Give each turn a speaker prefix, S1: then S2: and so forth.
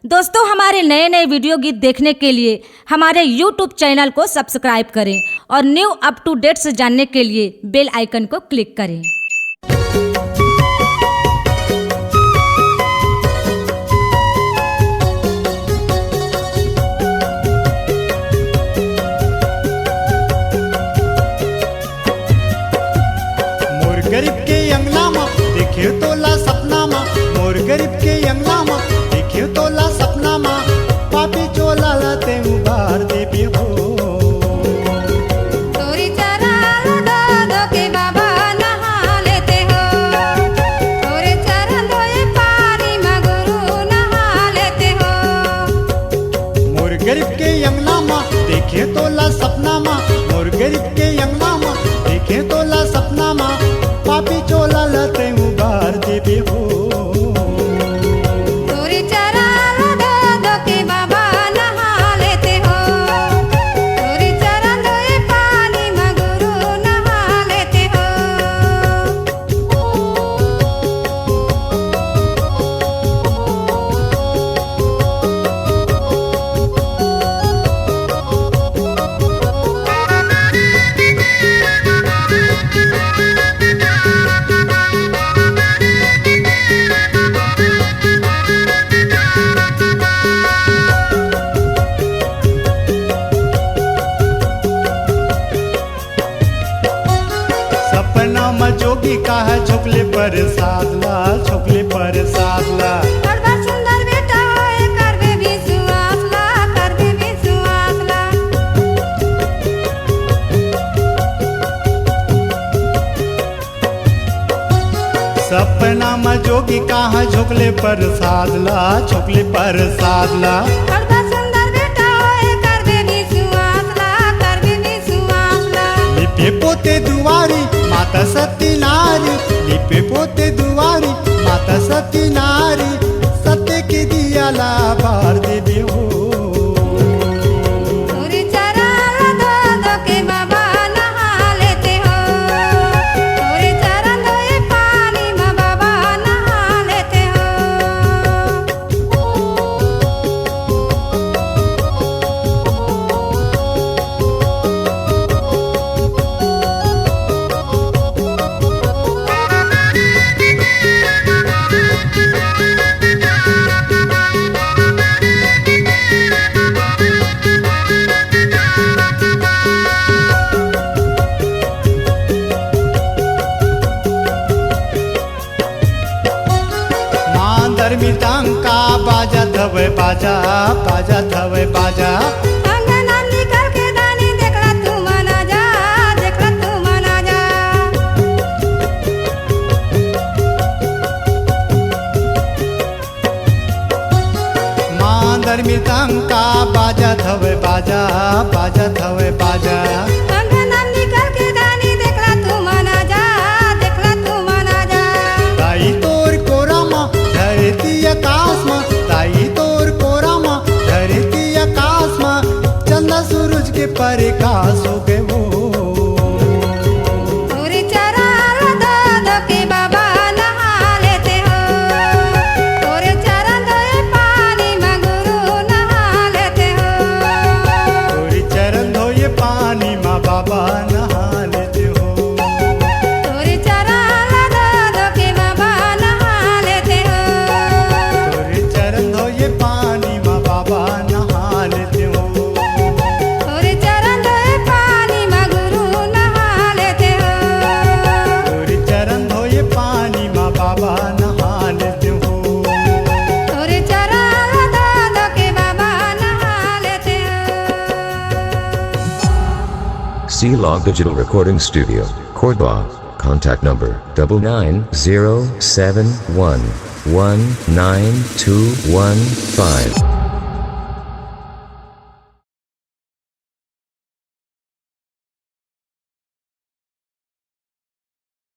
S1: दोस्तों, हमारे नए नए वीडियो गीत देखने के लिए हमारे YouTube चैनल को सब्सक्राइब करें और न्यू अप टू डेट्स जानने के लिए बेल आइकन को क्लिक करें।
S2: गरीब के अंगना में देखियो तोला सपना में, मोर गरीब के अंगना में देखियो तोला सपना में, पापी चोला लाते उबार देवी हो।
S3: तोरी चरण दो के बाबा नहा लेते हो, तोरे चरण धोए पानी में गुरु नहा लेते हो।
S2: मोर गरीब के अंगना में देखियो तोला सपना में, मोर गरीब के अंगना में देखियो तोला सपना में, पापी चोला लाते उबार देवी हो।
S3: तोरी चरण दो के बाबा नहा लेते हो, तोरी चरण धोए पानी में गुरु नहा लेते हो।
S2: सपना में जोगी का है झोंकले पर सादला, झोंकले पर सादला।
S3: बड़ा सुंदर बेटा होए करबे भी सुआसला, करबे भी सुआसला।
S2: सपना में जोगी का है झोंकले पर सादला, झोंकले पर सादला।
S3: बड़ा सुंदर बेटा होए करबे भी सुआसला, करबे भी सुआसला।
S2: लिपे पोते दुआरी माता सती नारी, लिपे पोते दुआरी माता सती नारी, सत्य के दिया ला बार देवी हो।
S3: तोरी चरण दो के बाबा नहा लेते हो, तोरी चरण धोए पानी में बाबा नहा लेते हो।
S2: धर्मितांका बाजा धवे बाजा, बाजा धवे बाजा।
S3: अंगना निकल के दानी देखला तू मना जा, देखला तू मना जा।
S2: मां धर्मितांका बाजा धवे बाजा, बाजा धवे बाजा।
S3: अंगना निकल के दानी देखला तू मना जा, देखला तू मना जा।
S2: ताई तोर कोरा मां धरती आकाश मां, ताई तोर कोरा मां धरती आकाश मां, चंदा सूरज के प्रकाश हो गए वो।
S3: तोरी चरण दो के बाबा नहा लेते हो, तोरे चरण धोए पानी में गुरु नहा लेते हो।
S2: तोरी चरण धोए पानी माँ बाबा नहा लेते हो।
S3: तोरी चरण दो के बाबा नहा लेते हो,
S2: तोरी चरण धोए पानी माँ बाबा नहा लेते हो।
S3: तोरे चरण धोए पानी में गुरु नहा लेते हो।
S2: तोरी चरण धोए पानी माँ बाबा नहा लेते हो।
S3: तोरे चरण दो के बाबा नहा लेते हो।
S4: C-Log Digital Recording Studio, Cordoba. Contact number 99071192115.